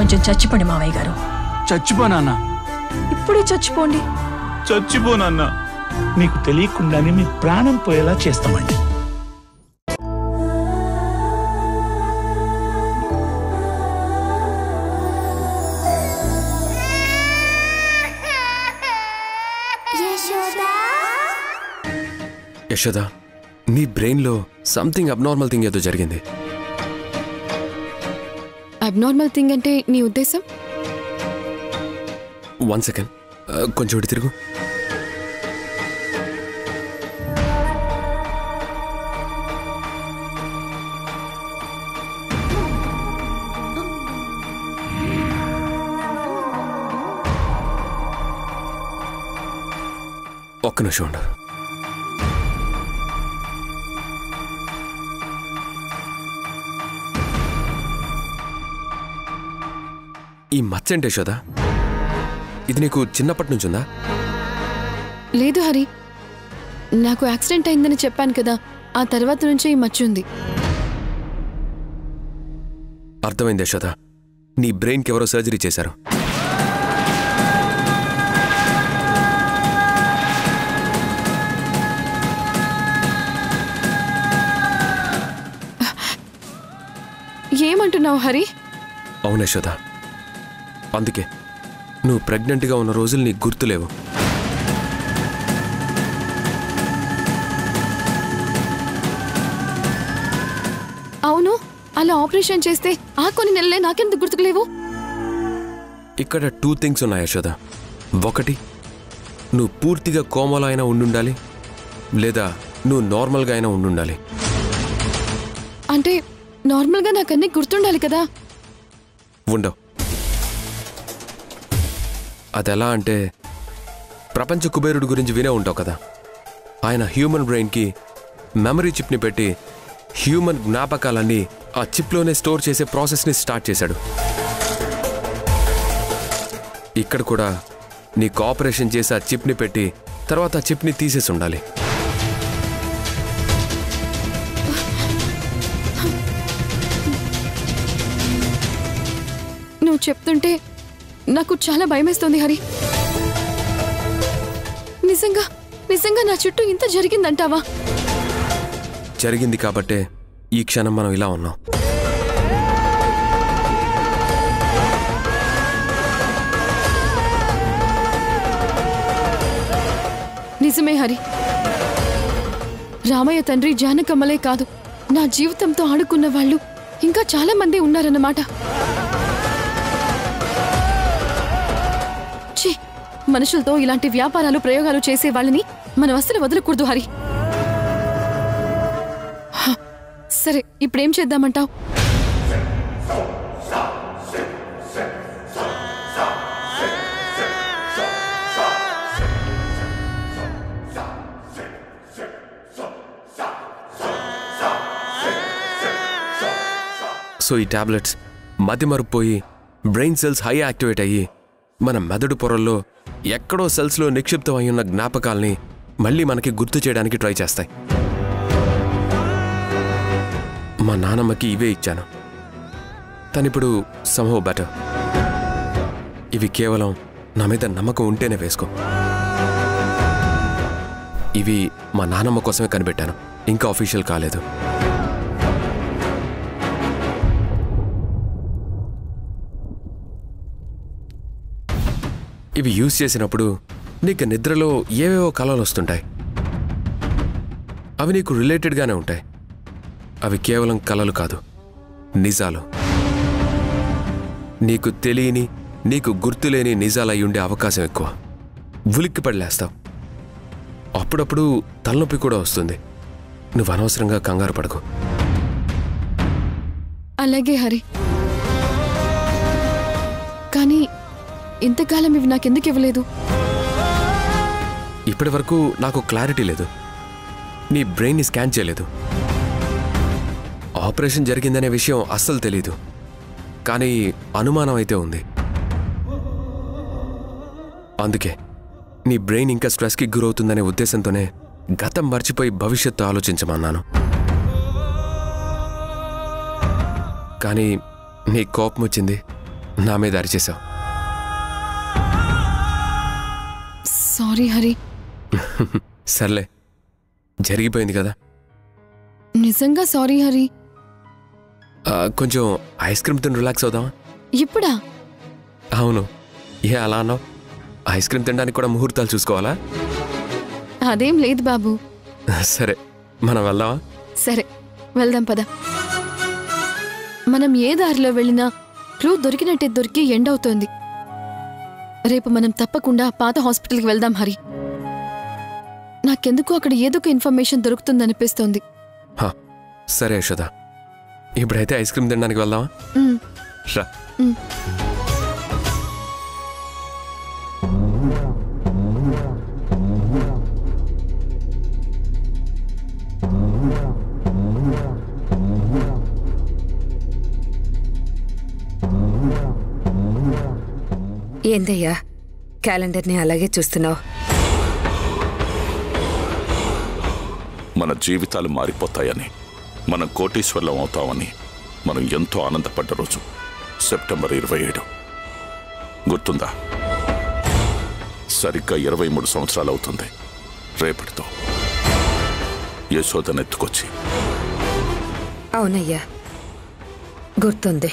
కొంచెం చచ్చిపోండి మావయ్య గారు. చచ్చిపోనా? ఇప్పుడే చచ్చిపోండి. చచ్చిపోనన్నా. మీకు తెలియకుండానే మీ ప్రాణం పోయేలా చేస్తామండి. యశోద, నీ బ్రెయిన్లో సంథింగ్ అబ్నార్మల్ థింగ్ ఏదో జరిగింది. అబ్నార్మల్ థింగ్ అంటే నీ ఉద్దేశం? 1 సెకండ్, కొంచెం ఇటు తిరుగు. ఒక్క నిమిషం ఉండు. ఈ మచ్చంటే యశోద, ఇది నీకు చిన్నప్పటి నుంచి ఉందా? లేదు హరి, నాకు యాక్సిడెంట్ అయిందని చెప్పాను కదా, ఆ తర్వాత నుంచే ఈ మచ్చ ఉంది. అర్థమైంది యశోద, నీ బ్రెయిన్కి ఎవరో సర్జరీ చేశారు. ఏమంటున్నావు హరి? అవును యశోద, అందుకే నువ్వు ప్రెగ్నెంట్గా ఉన్న రోజులు నీకు గుర్తులేవు. అవును, అలా ఆపరేషన్ చేస్తే ఆ కొన్ని నెలలే నాకెందుకు గుర్తుకులేవు? ఇక్కడ 2 థింగ్స్ ఉన్నాయి యశోద. ఒకటి, నువ్వు పూర్తిగా కోమలో అయినా ఉండుండాలి, లేదా నువ్వు నార్మల్గా అయినా ఉండుండాలి. అంటే నార్మల్గా నాకన్నీ గుర్తుండాలి కదా? ఉండవు. అదెలా అంటే, ప్రపంచ కుబేరుడు గురించి వినే ఉంటావు కదా. ఆయన హ్యూమన్ బ్రెయిన్కి మెమరీ చిప్ని పెట్టి హ్యూమన్ జ్ఞాపకాలన్నీ ఆ చిప్లోనే స్టోర్ చేసే ప్రాసెస్ని స్టార్ట్ చేశాడు. ఇక్కడ కూడా నీకు ఆపరేషన్ చేసి ఆ చిప్ని పెట్టి తర్వాత ఆ చిప్ని తీసేసి ఉండాలి. నువ్వు చెప్తుంటే నాకు చాలా భయమేస్తోంది హరి. నిజంగా నిజంగా నా చుట్టూ ఇంత జరిగిందంటావా? జరిగింది కాబట్టే ఈ క్షణం మనం ఇలా ఉన్నాం. నిజమే హరి, రామయ్య తండ్రి జానకమ్మలే కాదు, నా జీవితంతో ఆడుకున్న వాళ్ళు ఇంకా చాలా మంది ఉన్నారన్నమాట. మనుషులతో ఇలాంటి వ్యాపారాలు ప్రయోగాలు చేసే వాళ్ళని మనం అస్సలు వదలకూడదు హరి. సరే, ఇప్పుడేం చేద్దామంటావు? సో ఈ టాబ్లెట్స్ మతిమరుపోయి బ్రెయిన్ సెల్స్ హై యాక్టివేట్ అయ్యి మన మెదడు పొరల్లో ఎక్కడో సెల్స్లో నిక్షిప్తం అయి ఉన్న జ్ఞాపకాల్ని మళ్ళీ మనకి గుర్తు చేయడానికి ట్రై చేస్తాయి. మా నానమ్మకి ఇవే ఇచ్చాను. తనిప్పుడు సమ్హౌ బెటర్. ఇవి కేవలం నా మీద నమ్మకం ఉంటేనే వేసుకో. ఇవి మా నానమ్మ కోసమే కనిపెట్టాను, ఇంకా అఫీషియల్ కాలేదు. ఇవి యూజ్ చేసినప్పుడు నీకు నిద్రలో ఏవేవో కలలు వస్తుంటాయి. అవి నీకు రిలేటెడ్గానే ఉంటాయి. అవి కేవలం కలలు కాదు, నిజాలు. నీకు తెలియని, నీకు గుర్తులేని నిజాలు అయి ఉండే అవకాశం ఎక్కువ. ఉలిక్కి పడిలేస్తావు. అప్పుడప్పుడు తలనొప్పి కూడా వస్తుంది. నువ్వు అనవసరంగా కంగారు పడకు. అలాగే హరి, కానీ ఇంతకాలం ఇవి నాకెందుకు ఇవ్వలేదు? ఇప్పటి వరకు నాకు క్లారిటీ లేదు. నీ బ్రెయిన్ని స్కాన్ చేయలేదు. ఆపరేషన్ జరిగిందనే విషయం అస్సలు తెలీదు, కానీ అనుమానం అయితే ఉంది. అందుకే నీ బ్రెయిన్ ఇంకా స్ట్రెస్కి గురవుతుందనే ఉద్దేశంతోనే గతం మర్చిపోయి భవిష్యత్తు ఆలోచించమన్నాను. కానీ నీ కోపం వచ్చింది, నా మీద అరిచేశావు. సారీ హరి. సర్లే, జరిగిపోయింది కదా. నిజంగా సారీ హరి. కొంచెం ఐస్ క్రీమ్ తిని రిలాక్స్ అవుదామా? ఇప్పుడా? అవును, ఏ అలా అన్నావు? ఐస్ క్రీమ్ తినడానికి కూడా ముహూర్తాలు చూసుకోవాలా? అదేం లేదు బాబు. సరే, మనం వెళ్దామా? సరే వెళ్దాం పద. మనం ఏ దారిలో వెళ్ళినా క్లూ దొరికినట్టే దొరికి ఎండవుతోంది. రేపు మనం తప్పకుండా పాత హాస్పిటల్కి వెళ్దాం హరి. నాకెందుకు అక్కడ ఏదో ఒక ఇన్ఫర్మేషన్ దొరుకుతుందనిపిస్తోంది. సరే యశోద, ఇప్పుడైతే ఐస్ క్రీమ్ తినడానికి వెళ్దామా? రా. ఏందయ్యా క్యాలెండర్ని అలాగే చూస్తున్నావు? మన జీవితాలు మారిపోతాయని, మనం కోటీశ్వర్లం అవుతామని మనం ఎంతో ఆనందపడ్డ రోజు సెప్టెంబర్ 27. గుర్తుందా? సరిగ్గా 23 సంవత్సరాలు అవుతుంది రేపటితో యశోదనెత్తుకొచ్చి. అవునయ్యా, గుర్తుంది.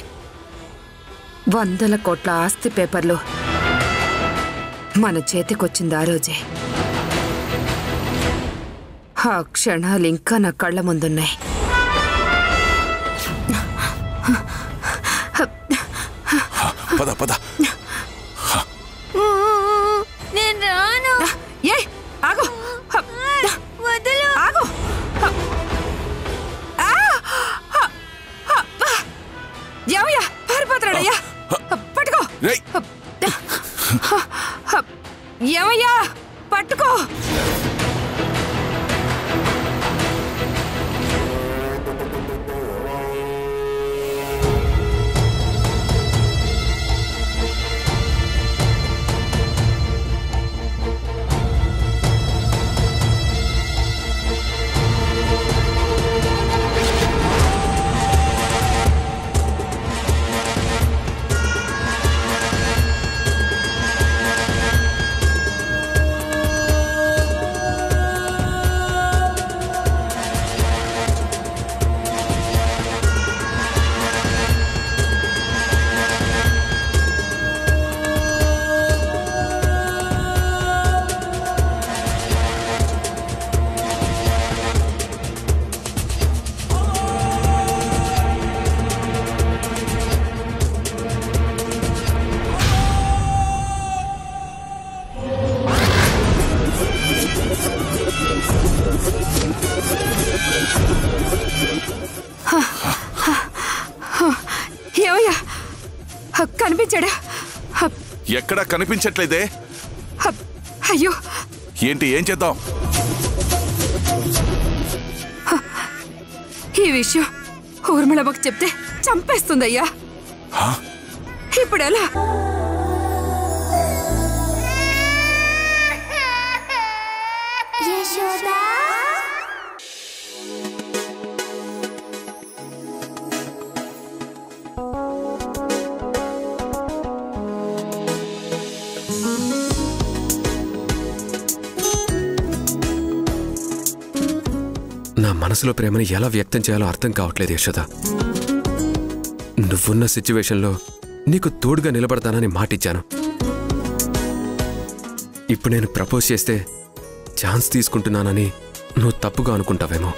100 కోట్ల ఆస్తి పేపర్లు మన చేతికొచ్చింది ఆ రోజే. ఆ క్షణాలు ఇంకా నా కళ్ళ ముందున్నాయి. పద పద. నేను రాను. ఏ ఆగు, వదలు, ఆగు. ఏమయ్యా పారిపోతున్నాడయ్యా, పట్టుకో. ఏమయ్యా పట్టుకో. ఏమయ్యా కనిపించాడా? ఎక్కడా కనిపించట్లేదే. అయ్యో, ఏంటి, ఏం చేద్దాం? ఈ విషయం ఊర్మిళమ్మకు చెప్తే చంపేస్తుందయ్యా. ఇప్పుడు ఎలా? నా మనసులో ప్రేమని ఎలా వ్యక్తం చేయాలో అర్థం కావట్లేదు యశోద. నువ్వున్న సిచ్యువేషన్లో నీకు తోడుగా నిలబడతానని మాటిచ్చాను. ఇప్పుడు నేను ప్రపోజ్ చేస్తే ఛాన్స్ తీసుకుంటున్నానని నువ్వు తప్పుగా అనుకుంటావేమో.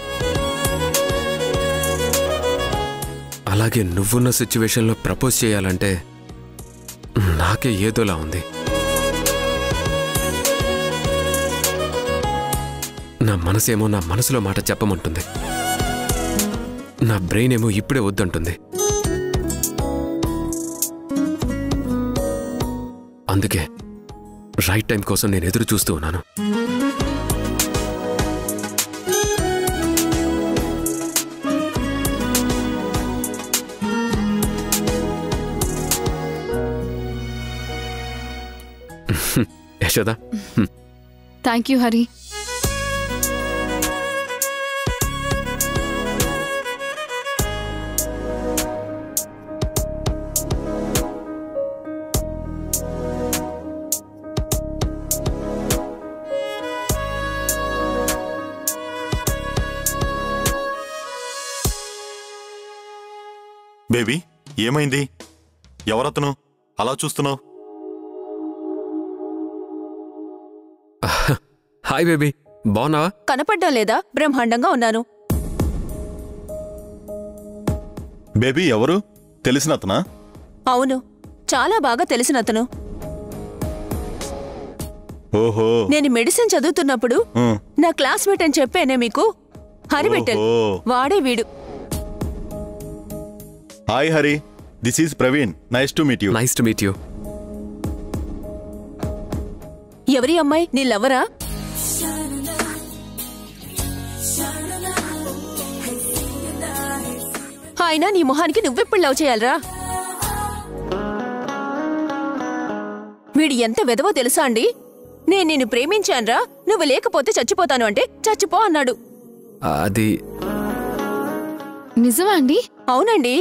అలాగే నువ్వున్న సిచ్యువేషన్లో ప్రపోజ్ చేయాలంటే నాకే ఏదోలా ఉంది. నా మనసేమో నా మనసులో మాట చెప్పమంటుంది, నా బ్రెయిన్ ఏమో ఇప్పుడే వద్దంటుంది. అందుకే రైట్ టైం కోసం నేను ఎదురు చూస్తూ ఉన్నాను. Yashoda, thank you Hari. Baby ఏమైంది? ఎవరతను అలా చూస్తున్నావు? హాయ్ బేబీ, బాగున్నావా? కనపడ్డం లేదా? బ్రహ్మాండంగా ఉన్నాను. బేబీ ఎవరు? తెలిసినతనా? అవును, చాలా బాగా తెలిసిన అతను. ఓహో, నేను మెడిసిన్ చదువుతున్నప్పుడు నా క్లాస్మేట్ అని చెప్పానే మీకు, హరిబెట్టెల్. వాడే వీడు. Hi Hari, this is Praveen. Nice to meet you. Nice to meet you. ఎవరి అమ్మాయి? నీ లవరా? అయినా నీ మొహానికి నువ్వెప్పుడు లవ్ చేయాలరా? వీడు ఎంత వెదవో తెలుసా అండి? నేను నిన్ను ప్రేమించానురా, నువ్వు లేకపోతే చచ్చిపోతాను అంటే చచ్చిపో అన్నాడు. అది నిజమా అండి? అవునండి.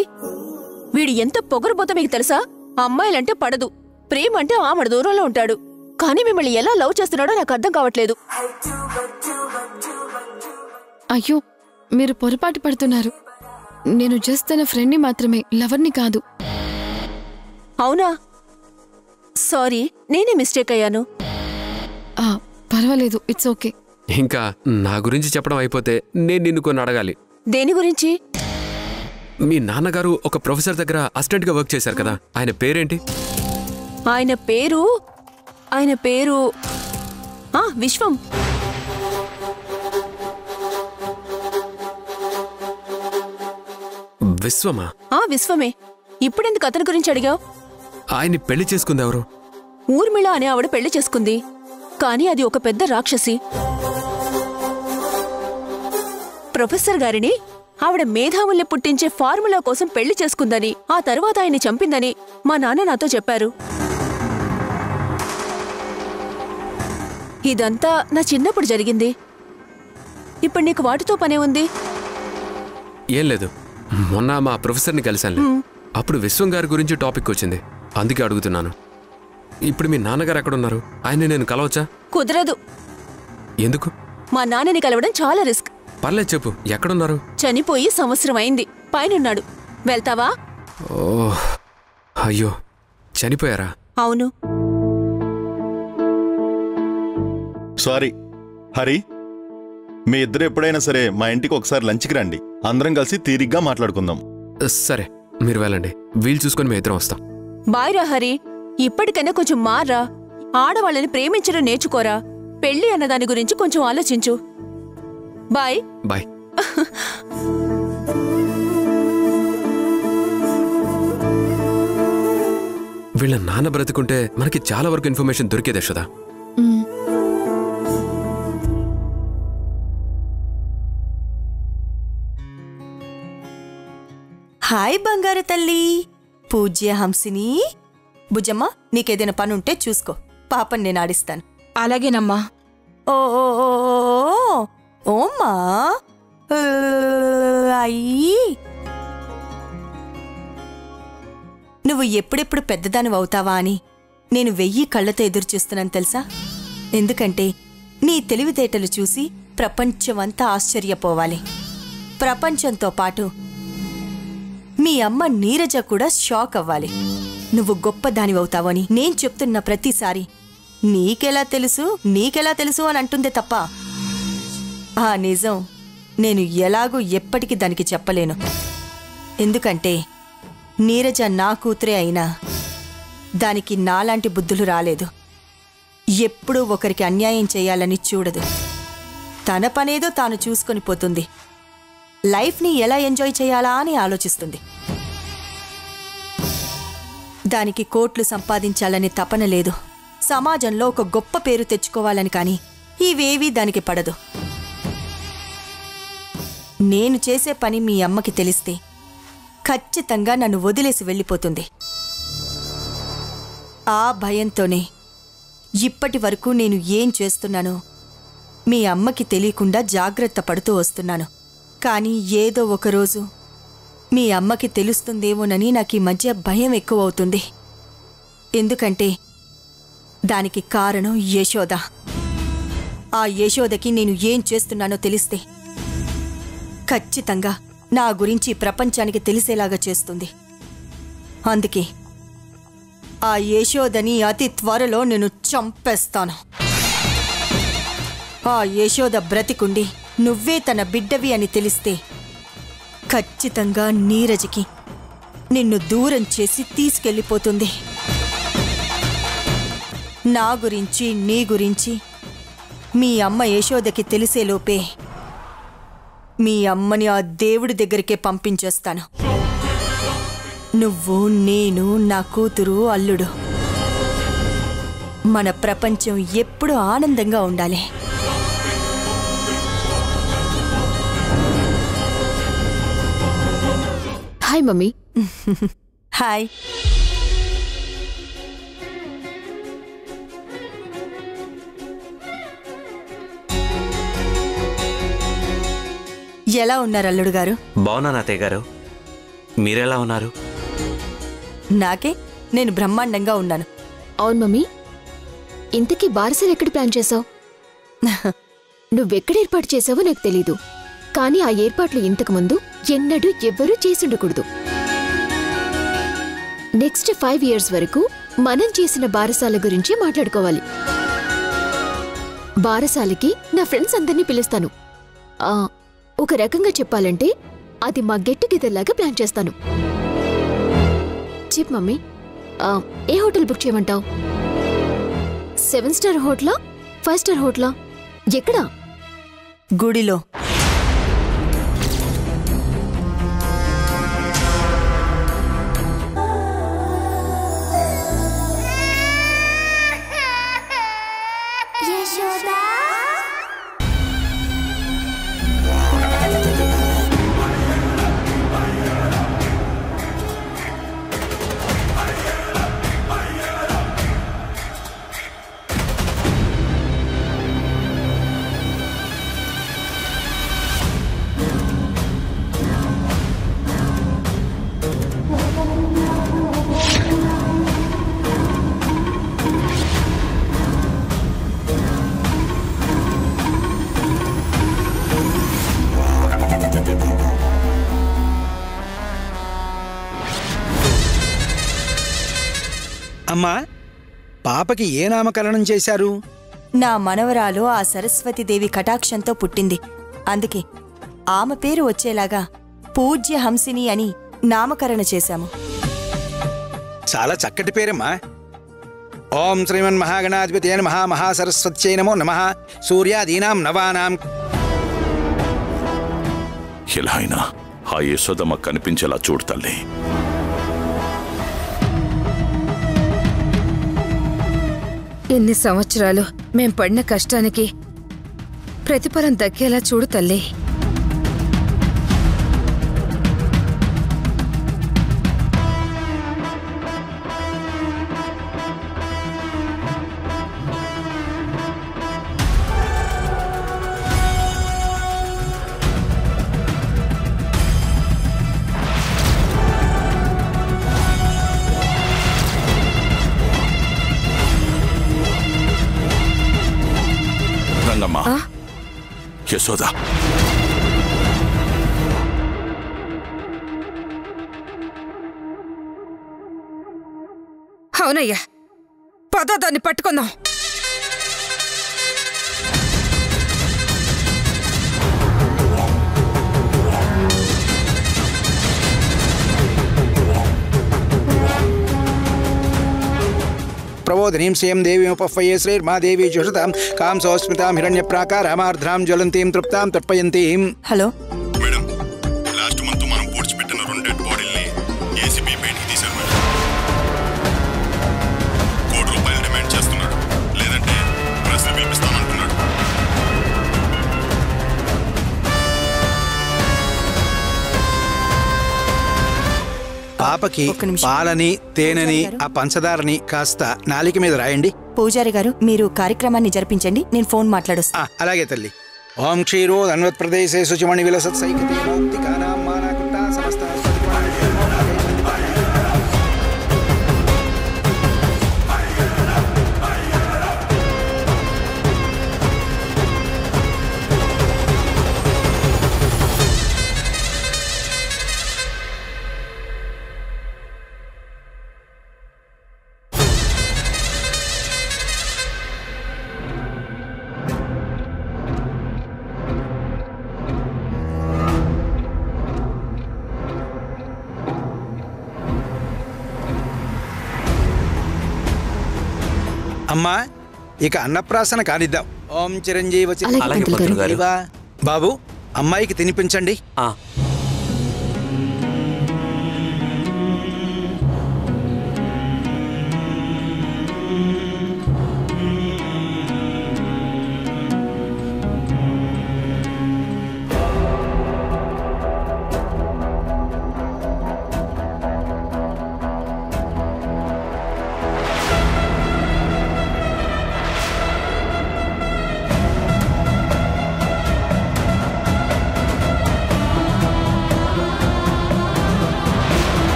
వీడు ఎంత పొగరుబోతో మీకు తెలుసా? అమ్మాయిలంటే పడదు, ప్రేమ అంటే ఆమడ దూరంలో ఉంటాడు. కానీ మిమ్మల్ని ఎలా లవ్ చేస్తున్నాడో నాకు అర్థం కావట్లేదు. అయ్యో, మీరు పొరపాటు పడుతున్నారు. నేను జస్ట్ తన ఫ్రెండ్ని మాత్రమే, లవర్ని కాదు. అవునా? సారీ, నేనే మిస్టేక్ అయ్యాను. పర్వాలేదు, ఇట్స్ ఓకే. ఇంకా నా గురించి చెప్పడం అయిపోతే నేను నిన్ను కొన్ని అడగాలి. దేని గురించి? మీ నాన్నగారు ఒక ప్రొఫెసర్ దగ్గర అసిస్టెంట్గా వర్క్ చేశారు కదా, ఆయన పేరేంటి? ఆయన పేరు విశ్వం. విశ్వమా? విశ్వమే. ఇప్పుడెందుకు అతని గురించి అడిగావు? ఆయన్ని పెళ్లి చేసుకుంది ఎవరు? ఊర్మిళ అనే ఆవిడ పెళ్లి చేసుకుంది. కానీ అది ఒక పెద్ద రాక్షసి. ప్రొఫెసర్ గారిని ఆవిడ మేధావుల్ని పుట్టించే ఫార్ములా కోసం పెళ్లి చేసుకుందని, ఆ తర్వాత ఆయన్ని చంపిందని మా నాన్న నాతో చెప్పారు. ఇదంతా నా చిన్నప్పుడు జరిగింది. ఇప్పుడు నీకు వాటితో పనే ఉంది? ఏం లేదు, మొన్న మా ప్రొఫెసర్ని కలిశాను. అప్పుడు విశ్వం గారి గురించి టాపిక్ వచ్చింది, అందుకే అడుగుతున్నాను. ఇప్పుడు మీ నాన్నగారు ఎక్కడున్నారు? ఆయన్ని నేను కలవచ్చా? కుదరదు. ఎందుకు? మా నాన్నని కలవడం చాలా రిస్క్. పర్లేదు చెప్పు, ఎక్కడున్నారు? చనిపోయి సంవత్సరం అయింది, పైనున్నాడు. వెళ్తావా? ఓహ్, అయ్యో, చనిపోయారా? అవును. సారీ హరి, మీ ఇద్దరు ఎప్పుడైనా సరే మా ఇంటికి ఒకసారి లంచ్కి రండి. అందరం కలిసి తీరిగ్గా మాట్లాడుకుందాం. సరే, మీరు వెళ్ళండి, వీలు చూసుకొని మేము ఇద్దరం వస్తాం. బాయ్ రా హరి. ఇప్పటికైనా కొంచెం మారా. ఆడవాళ్ళని ప్రేమించడం నేర్చుకోరా. పెళ్లి అన్నదాని గురించి కొంచెం ఆలోచించు. Bye bye. వీళ్ళ నాన్న బ్రతుకుంటే మనకి చాలా వరకు ఇన్ఫర్మేషన్ దొరికేదే యశోదా. హాయ్ బంగారు తల్లి, పూజ్య హంసిని. బుజ్జమ్మ, నీకేదైనా పనుంటే చూసుకో, పాపని నేను ఆడిస్తాను. అలాగేనమ్మా. ఓ ఓ ఓ ఓమ్మా అయ్యి, నువ్వు ఎప్పుడెప్పుడు పెద్దదాని అవుతావా అని నేను 1000 కళ్ళతో ఎదురుచూస్తున్నాను తెలుసా. ఎందుకంటే నీ తెలివితేటలు చూసి ప్రపంచమంతా ఆశ్చర్యపోవాలి. ప్రపంచంతో పాటు మీ అమ్మ నీరజ కూడా షాక్ అవ్వాలి. నువ్వు గొప్పదానివవుతావని నేను చెప్తున్న ప్రతిసారి నీకెలా తెలుసు అని అంటుందే తప్ప ఆ నిజం నేను ఎలాగూ ఎప్పటికీ దానికి చెప్పలేను. ఎందుకంటే నీరజ నా కూతురే అయినా దానికి నాలాంటి బుద్ధులు రాలేదు. ఎప్పుడూ ఒకరికి అన్యాయం చేయాలని చూడదు. తన పనేదో తాను చూసుకొని పోతుంది. లైఫ్ని ఎలా ఎంజాయ్ చేయాలా అని ఆలోచిస్తుంది. దానికి కోట్లు సంపాదించాలని తపన లేదు. సమాజంలో ఒక గొప్ప పేరు తెచ్చుకోవాలని కానీ ఇవేవీ దానికి పడదు. నేను చేసే పని మీ అమ్మకి తెలిస్తే ఖచ్చితంగా నన్ను వదిలేసి వెళ్ళిపోతుంది. ఆ భయంతోనే ఇప్పటి వరకు నేను ఏం చేస్తున్నానో మీ అమ్మకి తెలియకుండా జాగ్రత్త పడుతూ వస్తున్నాను. కానీ ఏదో ఒకరోజు మీ అమ్మకి తెలుస్తుందేమోనని నాకు ఈ మధ్య భయం ఎక్కువవుతుంది. ఎందుకంటే దానికి కారణం యశోద. ఆ యశోదకి నేను ఏం చేస్తున్నానో తెలిస్తే ఖచ్చితంగా నా గురించి ప్రపంచానికి తెలిసేలాగా చేస్తుంది. అందుకే ఆ యశోదని అతి త్వరలో నేను చంపేస్తాను. ఆ యశోద బ్రతికుండి నువ్వే తన బిడ్డవి అని తెలిస్తే ఖచ్చితంగా నీరజకి నిన్ను దూరం చేసి తీసుకెళ్ళిపోతుంది. నా గురించి నీ గురించి మీ అమ్మ యశోదకి తెలిసేలోపే మీ అమ్మని ఆ దేవుడి దగ్గరికే పంపించేస్తాను. నువ్వు, నేను, నా కూతురు, అల్లుడు మన ప్రపంచం ఎప్పుడూ ఆనందంగా ఉండాలి. Hi mummy. హాయ్. ఎలా ఉన్నారు అల్లుడు గారు? బాగున్నాను అత్తయ్య గారు, మీరెలా ఉన్నారు? నాకే నేను బ్రహ్మాండంగా ఉన్నాను. అవును మమ్మీ, ఇంతకీ బారసాలు ఎక్కడ ప్లాన్ చేసావు? నువ్వెక్కడ ఏర్పాటు చేసావో నాకు తెలీదు, కానీ ఆ ఏర్పాట్లు ఇంతకుముందు ఎన్నడూ ఎవ్వరూ చేసుండకూడదు. నెక్స్ట్ 5 years వరకు మనం చేసిన బారసాల గురించి మాట్లాడుకోవాలి. బారసాలకి నా ఫ్రెండ్స్ అందరినీ పిలుస్తాను. ఒక రకంగా చెప్పాలంటే అది మా గెట్ టుగెదర్ లాగా ప్లాన్ చేస్తాను. చెప్ మమ్మీ, ఏ హోటల్ బుక్ చేయమంటావు? 7 star హోటలా, 5 star హోటలా? ఎక్కడా? గుడిలో. అమ్మా, పాపకి ఏ నామకరణం చేశారు? నా మనవరాలు ఆ సరస్వతీదేవి కటాక్షంతో పుట్టింది. అందుకే ఆమె పేరు వచ్చేలాగా పూజ్య హంసిని అని నామకరణ చేశాము. చాలా చక్కటి పేరమ్మా. ఓం శ్రీమన్ మహాగణాధిపతి నమః, మహాసరస్వత్యై నమో నమః, సూర్యాదీనాం నవానాం. ఎలా అయినా ఆ యశోదమ్మ కనిపించేలా చూడు తల్లి. ఎన్ని సంవత్సరాలు మేం పడిన కష్టానికి ప్రతిఫలం దక్కేలా చూడు తల్లి. రంగమ్మ, యశోద, అవునయ్యా, పద దాన్ని పట్టుకుందాం. ప్రబోధినీం శ్రీయం దేవీముపహ్వయే శ్రీర్మాదేవీ జుషతాం కాంసోస్మితాం హిరణ్యప్రాకారమార్ద్రాం జ్వలంతీం తృప్తాం తర్పయంతీం. హలో మేడం, లాస్ట్ మంత్ మనం పూడ్చిపెట్టిన 2 డెడ్ బాడీల్ని ఏసీబీ బయటికి తీశారు మేడం. ₹1,00,00,000 డిమాండ్ చేస్తున్నాడు, లేదంటే ప్రెస్ని పిలిపిస్తానంటున్నాడు. పాపకి పాలని, తేనెని, ఆ పంచదారని కాస్త నాలిక మీద రాయండి. పూజారి గారు, మీరు కార్యక్రమాన్ని జరిపించండి, నేను ఫోన్ మాట్లాడొస్తా. అలాగే తల్లి. ఓం క్షీరో ధన్వత్ ప్రదేశే శుచిమణి విలసత్ సైకతే మౌక్తికానాం మానాకుంఠా సమస్త. అమ్మా ఇక అన్నప్రాసన కానిద్దాం. ఓం చిరంజీవ అలాగే పంతులు గారు. బాబు అమ్మాయికి తినిపించండి.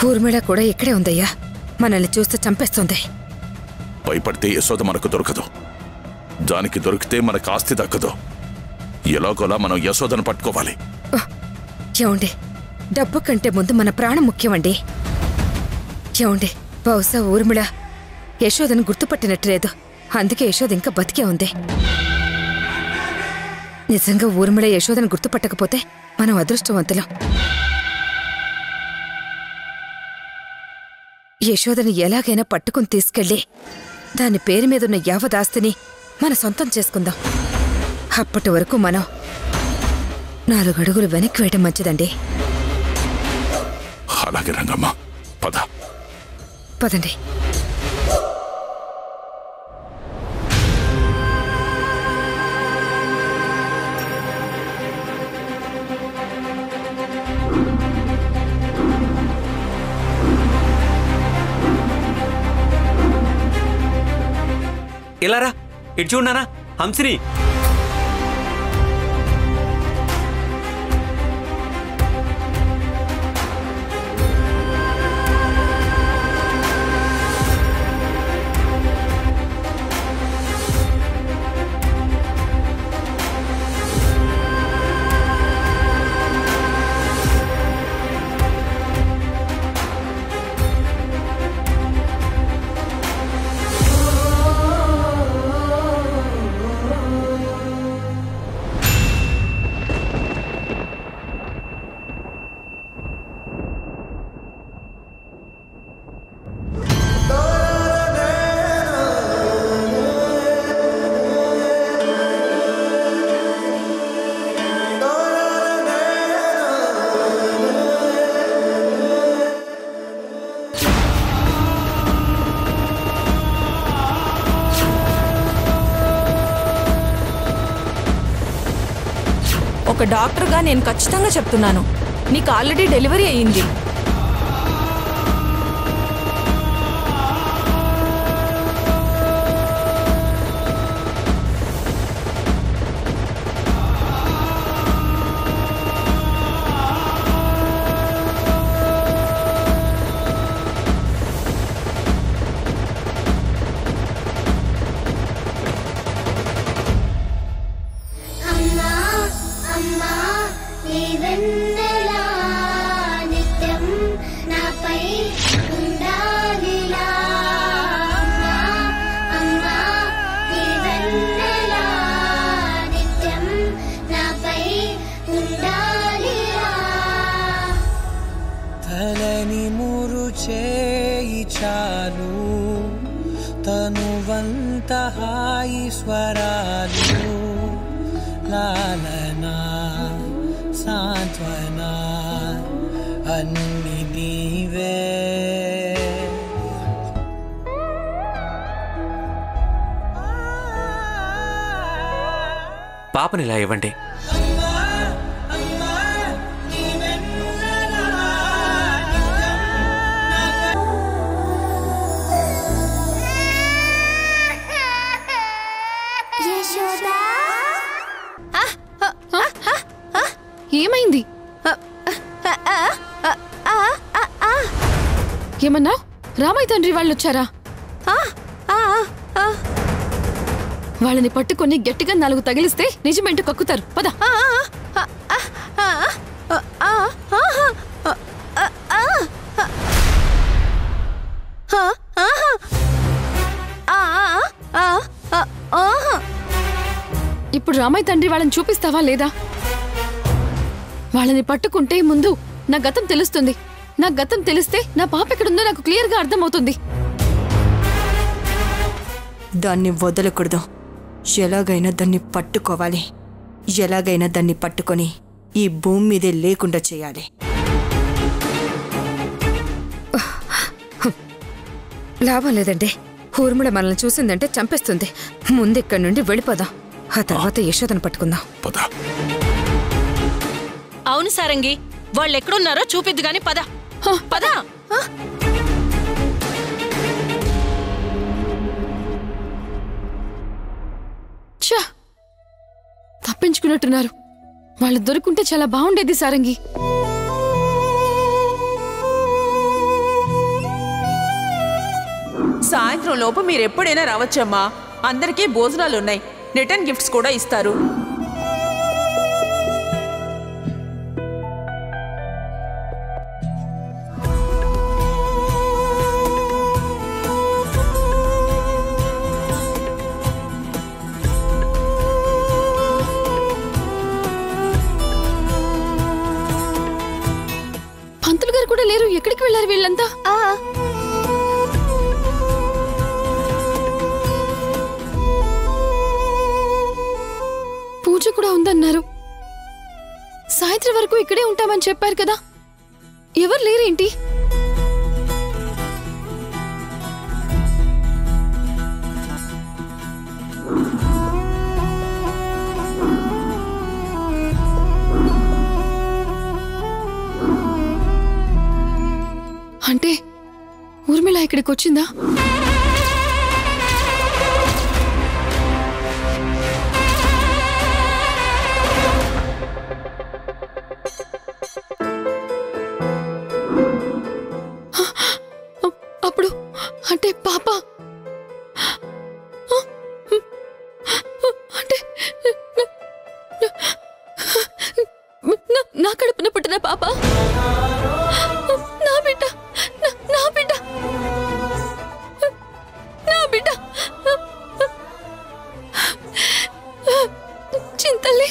ఊర్మిళ కూడా ఇక్కడే ఉందయ్యా. మనల్ని చూస్తే చంపేస్తుంది. భయపడితే యశోద మనకు దొరకదు. జానికి దొరికితే మనకు ఆస్తి దక్కదు. ఎలాగోలా మనం యశోదను పట్టుకోవాలి. ఏమండి, డబ్బు కంటే ముందు మన ప్రాణం ముఖ్యమండి. ఏమండి, బహుశా ఊర్మిళ యశోదను గుర్తుపట్టినట్టు లేదు. అందుకే యశోద ఇంకా బతికే ఉంది. నిజంగా ఊర్మిళ యశోదను గుర్తుపట్టకపోతే మనం అదృష్టవంతులం. యశోదని ఎలాగైనా పట్టుకుని తీసుకెళ్ళి దాని పేరు మీదున్న యావదాస్తిని మన సొంతం చేసుకుందాం. అప్పటి వరకు మనం 4 అడుగులు వెనక్కి వేయడం మంచిదండి. అలాగే రంగమ్మ, పదండి. ఇలారా, ఇటు చూడనా హంసిని. ఒక డాక్టర్గా నేను ఖచ్చితంగా చెప్తున్నాను, నీకు ఆల్రెడీ డెలివరీ అయ్యింది. ఈశ్వరాలు లాలనా సాంత్వనా అన్ని నీవే. పాపని ఇలా ఇవ్వండి. ఏమైంది? ఏమన్నా? రామయ్య తండ్రి వాళ్ళు వచ్చారా? వాళ్ళని పట్టుకొని గట్టిగా 4 తగిలిస్తే నిజమేంటో కక్కుతారు. పద. ఇప్పుడు రామయ్య తండ్రి వాళ్ళని చూపిస్తావా లేదా? వాళ్ళని పట్టుకుంటే ముందు నా గతం తెలుస్తుంది. నా గతం తెలిస్తే నా పాప ఎక్కడుందో నాకు క్లియర్గా అర్థమవుతుంది. దాన్ని వదలకూడదు. ఎలాగైనా దాన్ని పట్టుకోవాలి. ఎలాగైనా దాన్ని పట్టుకొని ఈ భూమి మీదే లేకుండా చేయాలి. లాభం లేదండి. ఊర్మిళ మనల్ని చూసిందంటే చంపేస్తుంది. ముందు ఇక్కడి నుండి వెళ్ళిపోదాం. ఆ తర్వాత యశోదను పట్టుకుందాం. అవును సారంగి, వాళ్ళు ఎక్కడున్నారో చూపిద్దు గాని పద పద. ఛా, తప్పించుకున్నట్టున్నారు. వాళ్ళు దొరుకుంటే చాలా బాగుండేది సారంగి. సాయంత్రం లోపు మీరెప్పుడైనా రావచ్చమ్మా. అందరికీ భోజనాలున్నాయి, రిటర్న్ గిఫ్ట్స్ కూడా ఇస్తారు. పంతులు గారు కూడా లేరు. ఎక్కడికి వెళ్ళారు వీళ్ళంతా? పూజ కూడా ఉందన్నారు. సాయంత్రం వరకు ఇక్కడే ఉంటామని చెప్పారు కదా. ఎవరు లేరేంటి? అంటే ఊర్మిళ ఇక్కడికి వచ్చిందా? అప్పుడు అంటే పాప అంటే నా కడుపున పుట్టిన పాప, నా బిడ్డ, నా బిడ్డ, నా బిడ్డ. చింతల్లి,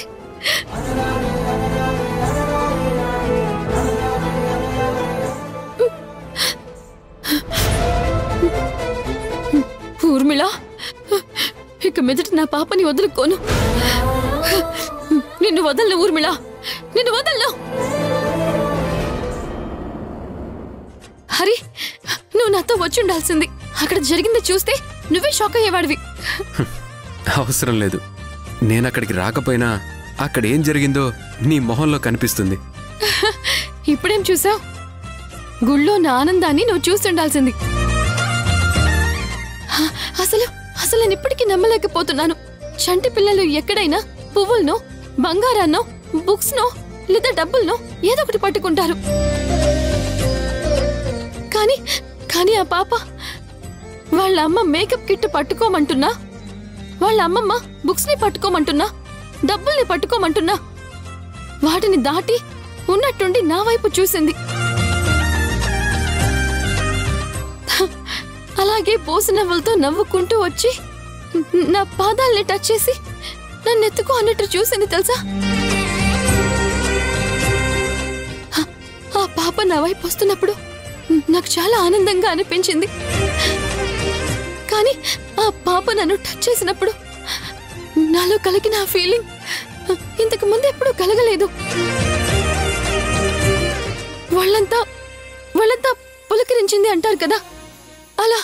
ఊర్మిళ, ఇక మీదట నా పాపని వదులుకోను. నిన్ను వదలను ఊర్మిళ, నిన్ను వదలను. హరి, నువ్వు నాతో వచ్చి ఉండాల్సింది. అక్కడ జరిగింది చూస్తే నువ్వే షాక్ అయ్యేవాడివి. అవసరం లేదు. నేనక్కడికి రాకపోయినా అక్కడేం జరిగిందో నీ మొహంలో కనిపిస్తుంది. ఇప్పుడేం చూసావు? గుళ్ళో నా ఆనందాన్ని నువ్వు చూస్తుండాల్సింది. అసలు నేను ఇప్పటికీ నమ్మలేకపోతున్నాను. చంటి పిల్లలు ఎక్కడైనా పువ్వులనో, బంగారాన్నో, బుక్స్నో లేదా డబ్బులనో ఏదో ఒకటి పట్టుకుంటారు. కానీ ఆ పాప వాళ్ళ అమ్మ మేకప్ కిట్ పట్టుకోమంటున్నా, వాళ్ళ అమ్మమ్మ బుక్స్ ని పట్టుకోమంటున్నా, డబ్బుల్ని పట్టుకోమంటున్నా వాటిని దాటి ఉన్నట్టుండి నా వైపు చూసింది. అలాగే పోసినవ్వులతో నవ్వుకుంటూ వచ్చి నా పాదాల్ని టచ్ చేసి నన్ను ఎత్తుకో అన్నట్టు చూసింది తెలుసా? ఆ పాప నా వైపు వస్తున్నప్పుడు నాకు చాలా ఆనందంగా అనిపించింది. కానీ ఆ పాప నన్ను టచ్ చేసినప్పుడు నాలో కలిగిన ఆ ఫీలింగ్ ఇంతకు ముందు ఎప్పుడూ కలగలేదు. వాళ్ళంతా పులకరించింది అంటారు కదా, అలా.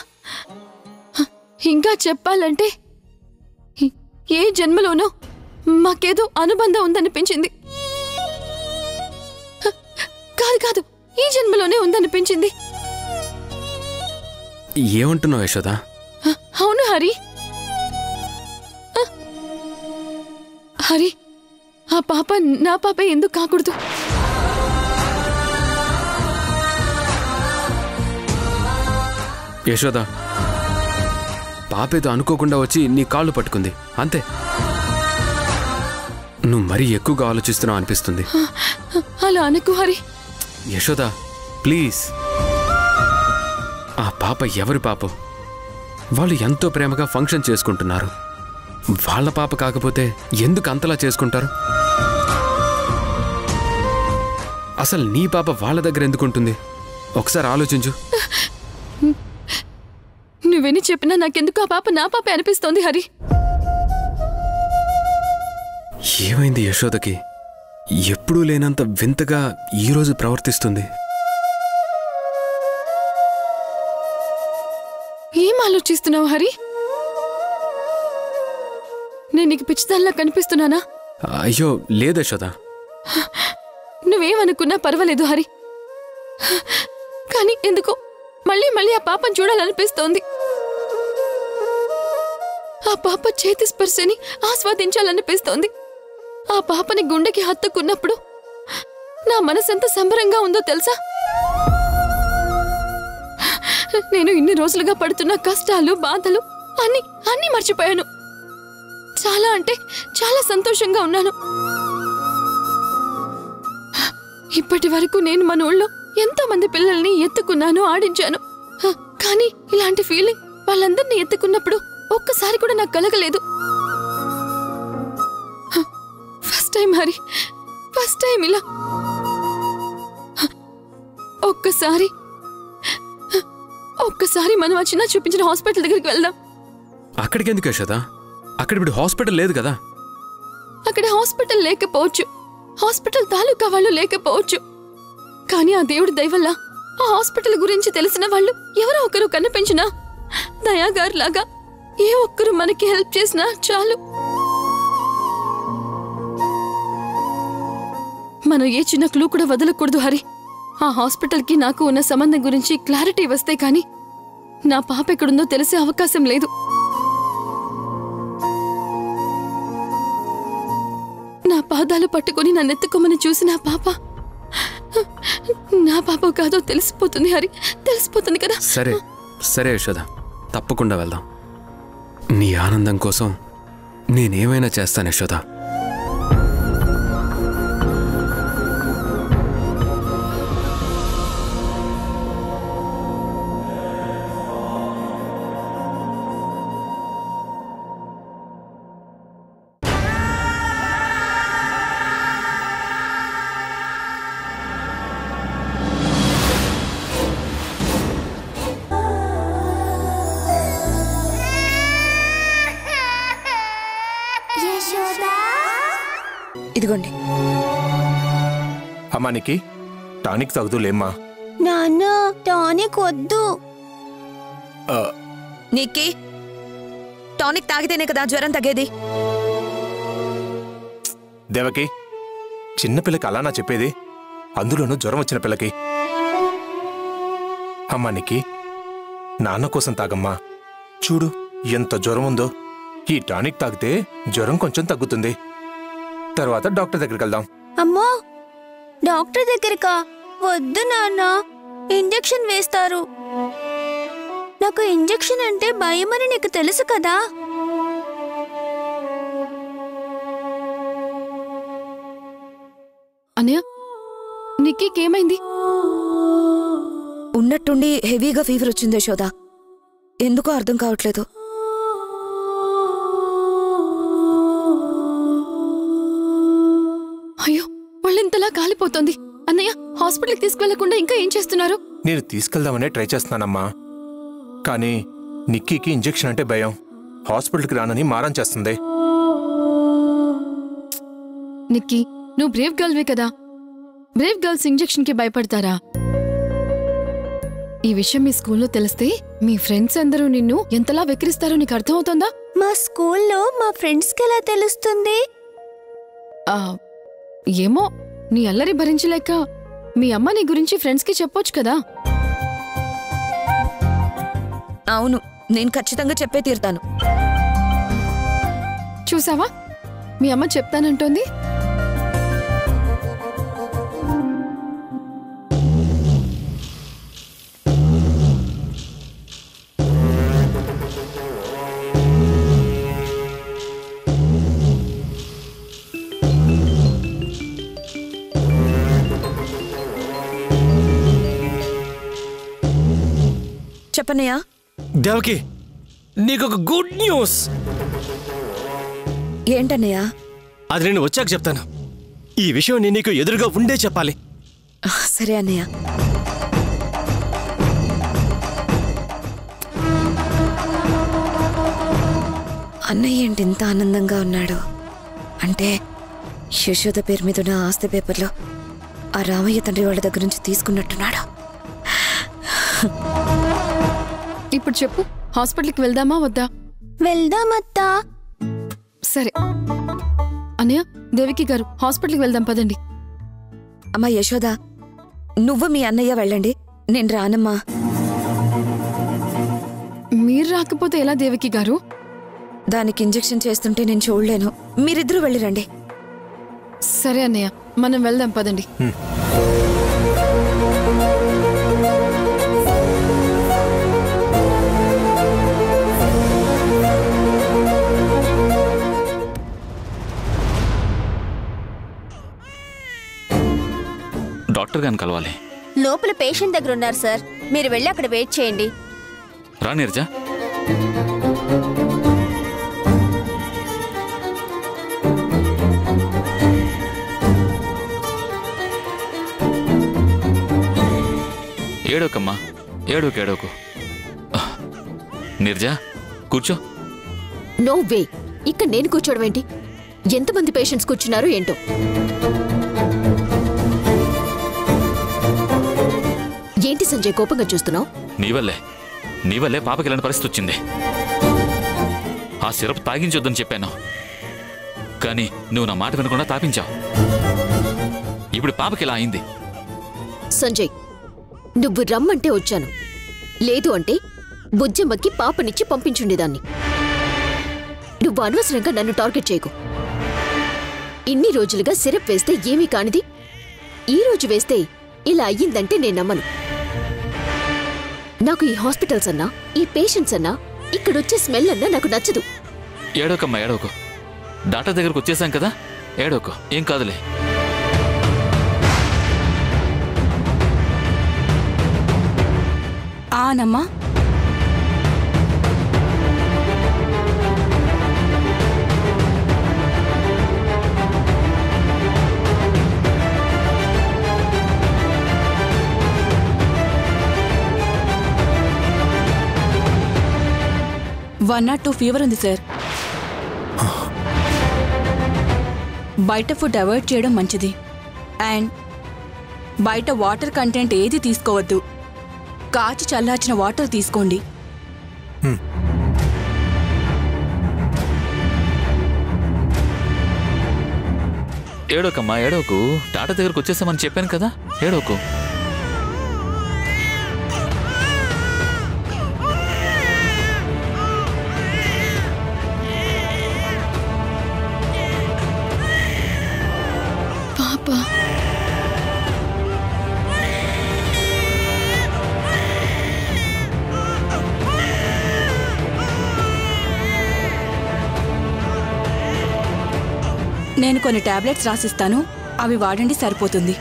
ఇంకా చెప్పాలంటే ఏ జన్మలోనో మాకేదో అనుబంధం ఉందనిపించింది. కాదు, ఈ జన్మలోనే ఉందనిపించింది. ఏమంటున్నావు యశోద? అవును హరి. హరి, ఆ పాప నా పాపే ఎందుకు కాకూడదు? యశోద, పాపేదో అనుకోకుండా వచ్చి నీ కాళ్ళు పట్టుకుంది అంతే. నువ్వు మరీ ఎక్కువగా ఆలోచిస్తున్నావు అనిపిస్తుంది. అలా అనుకో హరి. యశోద, ప్లీజ్. ఆ పాప ఎవరి పాప? వాళ్ళు ఎంతో ప్రేమగా ఫంక్షన్ చేసుకుంటున్నారు. వాళ్ళ పాప కాకపోతే ఎందుకు అంతలా చేసుకుంటారు? అసలు నీ పాప వాళ్ళ దగ్గర ఎందుకుంటుంది? ఒకసారి ఆలోచించు. నువ్వెన్ని చెప్పినా నాకెందుకు ఆ పాప నా పాపే అనిపిస్తోంది హరి. ఏమైంది యశోదకి? ఎప్పుడూ లేనంత వింతగా ఈరోజు ప్రవర్తిస్తుంది. ఏం ఆలోచిస్తున్నావు హరి? నేను నీకు పిచ్చిదానిలా కనిపిస్తున్నానా? అయ్యో లేదు యశోద. నువ్వేమనుకున్నా పర్వాలేదు హరి, కానీ ఎందుకో మళ్ళీ మళ్ళీ ఆ పాపను చూడాలనిపిస్తోంది. ఆ పాప చేతి స్పర్శని ఆస్వాదించాలనిపిస్తోంది. ఆ పాపని గుండెకి హత్తుకున్నప్పుడు నా మనసెంత సంబరంగా ఉందో తెలుసా? నేను ఇన్ని రోజులుగా పడుతున్న కష్టాలు, బాధలు అన్నీ మర్చిపోయాను. చాలా అంటే చాలా సంతోషంగా ఉన్నాను. ఇప్పటి వరకు నేను మన ఊళ్ళో ఎంతో మంది పిల్లల్ని ఎత్తుకున్నాను, ఆడించాను. కానీ ఇలాంటి ఫీలింగ్ వాళ్ళందరినీ ఎత్తుకున్నప్పుడు ఒక్కసారి కూడా నాకు కలగలేదు. First time Hari, first time ఇలా. ఒక్కసారి మనం వచ్చినా చూపించిన హాస్పిటల్ దగ్గరికి వెళ్దాం. అక్కడికి ఎందుకు యశోద? అక్కడ ఇప్పుడు హాస్పిటల్ లేదు కదా. అక్కడ హాస్పిటల్ లేకపోవచ్చు, హాస్పిటల్ తాలూకా వాళ్ళు లేకపోవచ్చు, కానీ ఆ దేవుడి దయవల్ల ఆ హాస్పిటల్ గురించి తెలిసిన వాళ్ళు ఎవరో ఒకరు కనిపించినా, దయాగారులాగా ఏ ఒక్కరు మనకి హెల్ప్ చేసినా చాలు. మనం ఏ చిన్న క్లూ కూడా వదలకూడదు హరి. ఆ హాస్పిటల్కి నాకు ఉన్న సంబంధం గురించి క్లారిటీ వస్తే కానీ నా పాప ఎక్కడుందో తెలిసే అవకాశం లేదు. నా పాదాలు పట్టుకుని నన్ను ఎత్తుకోమని చూసిన నా పాప కాదో తెలిసిపోతుంది హరి, తెలిసిపోతుంది కదా. సరే సరే యశోద, తప్పకుండా వెళ్దాం. నీ ఆనందం కోసం నేనేమైనా చేస్తాను యశోద. ఇదిగోండి. అమ్మా నీకి టానిక్ తగ్గుతులేమ్మా. నాన్న టానిక్ వద్దు. నీకి టానిక్ తాగితేనే కదా జ్వరం తగ్గేది. దేవకి, చిన్నపిల్లకి అలానా చెప్పేది, అందులోనూ జ్వరం వచ్చిన పిల్లకి. అమ్మా నీకి నాన్న కోసం తాగమ్మా. చూడు ఎంత జ్వరం ఉందో. ఈ టానిక్ తాగితే జ్వరం కొంచెం తగ్గుతుంది. తర్వాత డాక్టర్ దగ్గరికి వెళ్దాం. అమ్మో, డాక్టర్ దగ్గరకా? వద్దు నాన్న, ఇంజెక్షన్ వేస్తారు. నాకు ఇంజెక్షన్ అంటే భయమని నీకు తెలుసు కదా. అన్నయ్య, నీకేమైంది? ఉన్నట్టుండి హెవీగా ఫీవర్ వచ్చింది యశోద, ఎందుకో అర్థం కావట్లేదు. అయ్యో, వాళ్ళింతలా కాలిపోతుంది. అన్నయ్య, హాస్పిటల్కి తీసుకువెళ్లకుండా ఇంకా ఏం చేస్తున్నారు? నేను తీసుకెళ్దామనే ట్రై చేస్తున్నానమ్మా, కానీ నిక్కీకి ఇంజెక్షన్ అంటే భయం. హాస్పిటల్కి రానని మారం చేస్తుంది. నిక్కీ, నువ్వు బ్రేవ్ గర్ల్వే కదా. బ్రేవ్ గర్ల్స్ ఇంజెక్షన్కి భయపడతారా? ఈ విషయం మీ స్కూల్లో తెలిస్తే మీ ఫ్రెండ్స్ అందరూ నిన్ను ఎంతలా వెక్కిరిస్తారో నీకు అర్థమవుతుందా? మా స్కూల్లో మా ఫ్రెండ్స్కి ఎలా తెలుస్తుంది? ఏమో, నీ అల్లరి భరించలేక మీ అమ్మ నీ గురించి ఫ్రెండ్స్కి చెప్పొచ్చు కదా. అవును, నేను ఖచ్చితంగా చెప్పే తీరుతాను. చూసావా, మీ అమ్మ చెప్తానంటోంది. చెప్పనయ్యా. దేవకి, నీకొక గుడ్ న్యూస్. ఏంటన్నయ్య? అది నేను వచ్చాక చెప్తాను. ఈ విషయం నేను నీకు ఎదురుగా ఉండే చెప్పాలి. సరే అన్నయ్య. అన్నయ్య ఏంటి ఇంత ఆనందంగా ఉన్నాడు? అంటే యశోద పేరు మీద ఉన్న ఆస్తి పేపర్లో ఆ రామయ్య తండ్రి వాళ్ళ దగ్గర నుంచి తీసుకున్నట్టున్నాడు. ఇప్పుడు చెప్పు, హాస్పిటల్కి వెళ్దామా వద్దా? వెళ్దామత్తా. సరే అన్నయ్య, దేవికి గారు హాస్పిటల్కి వెళ్దాం పదండి. అమ్మా యశోద, నువ్వు మీ అన్నయ్య వెళ్ళండి, నేను రానమ్మా. మీరు రాకపోతే ఎలా దేవికి గారు? దానికి ఇంజెక్షన్ చేస్తుంటే నేను చూడలేను. మీరిద్దరూ వెళ్ళిరండి. సరే అన్నయ్య, మనం వెళ్దాం పదండి. డాక్టర్ గారిని కలవాలి. లోపల పేషెంట్ దగ్గర ఉన్నారు సార్, మీరు వెళ్ళి అక్కడ వెయిట్ చేయండి. రా నీరజ. ఏడోకమ్మా, ఏడోకు. నీరజ కూర్చో. నో వే, ఇక్కడ నేను కూర్చోవడం ఏంటి? ఎంతమంది పేషెంట్స్ కూర్చున్నారు ఏంటో. ఏంటి సంజయ్ కోపంగా చూస్తున్నావు? నీవల్లే పాపకి ఇలాంటి పరిస్థితి వచ్చింది. ఆ సిరప్ తాగించొద్దని చెప్పాను, కానీ నువ్వు నా మాట వినకుండా తాపించావు. ఇప్పుడు పాపకి ఇలా అయింది. సంజయ్, నువ్వు రమ్మంటే వచ్చాను, లేదు అంటే బుజ్జమ్మకి పాపనిచ్చి పంపించుండేదాన్ని. నువ్వు అనవసరంగా నన్ను టార్గెట్ చేయకు. ఇన్ని రోజులుగా సిరప్ వేస్తే ఏమీ కానిది ఈ రోజు వేస్తే ఇలా అయ్యిందంటే నేను నమ్మను. నాకు ఈ హాస్పిటల్స్ అన్నా, ఈ పేషెంట్స్ అన్నా, ఇక్కడొచ్చే స్మెల్ అన్నా నాకు నచ్చదు. ఏడోకమ్మా, ఏడోకు. డాక్టర్ దగ్గరకు వచ్చేసాం కదా, ఏడోకు, ఏం కాదులే. ఆనమ్మా. వన్ నాట్ 2 ఫీవర్ ఉంది సార్. బయట ఫుడ్ అవాయిడ్ చేయడం మంచిది. అండ్ బయట వాటర్ కంటెంట్ ఏది తీసుకోవద్దు. కాచి చల్లార్చిన వాటర్ తీసుకోండి. ఏడోకమ్మా, ఏడోకు. డాక్టర్ దగ్గరకు వచ్చేసామని చెప్పాను కదా, ఏడోకు. నేను కొన్ని టాబ్లెట్స్ రాసిస్తాను, అవి వాడండి, సరిపోతుంది.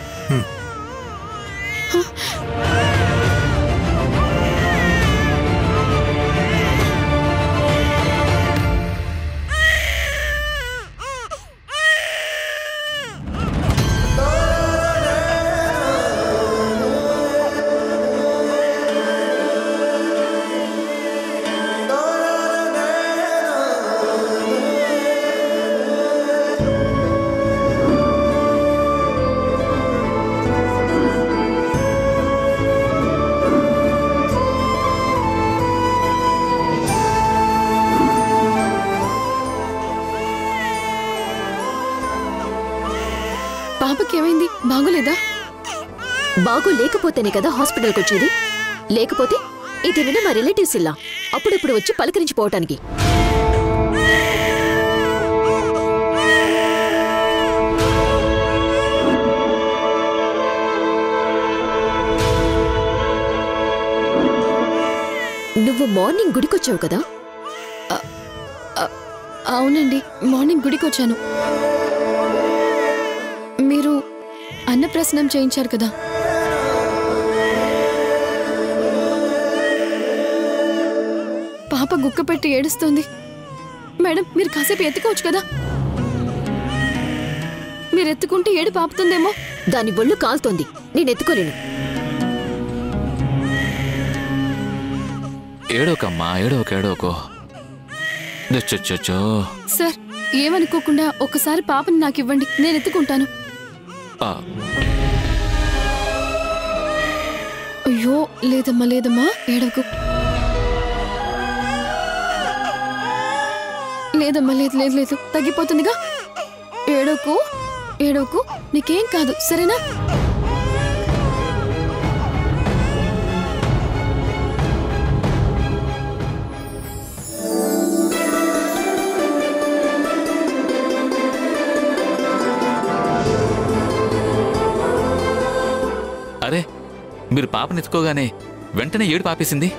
పాపకేమైంది? బాగోలేదా? బాగోలేకపోతేనే కదా హాస్పిటల్కి వచ్చేది. లేకపోతే ఇది విన మా రిలేటివ్స్ ఇలా అప్పుడప్పుడు వచ్చి పలకరించిపోవటానికి. నువ్వు మార్నింగ్ గుడికొచ్చావు కదా? అవునండి, మార్నింగ్ గుడికొచ్చాను. మీరు అన్నప్రసన్నం చేయించారు కదా? పాప గుక్క పెట్టి ఏడుస్తోంది. మేడం, మీరు కాసేపు ఎత్తుకోవచ్చు కదా? మీరెత్తుకుంటే ఏడు పాపుతుందేమో. దాని ఒళ్ళు కాలుతోంది, నేను ఎత్తుకోలేను. ఏడోకమ్మా, ఏడోకో. సార్, ఏమనుకోకుండా ఒక్కసారి పాపని నాకు ఇవ్వండి, నేను ఎత్తుకుంటాను. అయ్యో లేదమ్మా, ఏడవకు. లేదమ్మా, లేదు, తగ్గిపోతుందిగా. ఏడవకు, నీకేం కాదు, సరేనా? అరే, మీరు పాపని ఎత్తుకోగానే వెంటనే ఏడు పాపేసింది.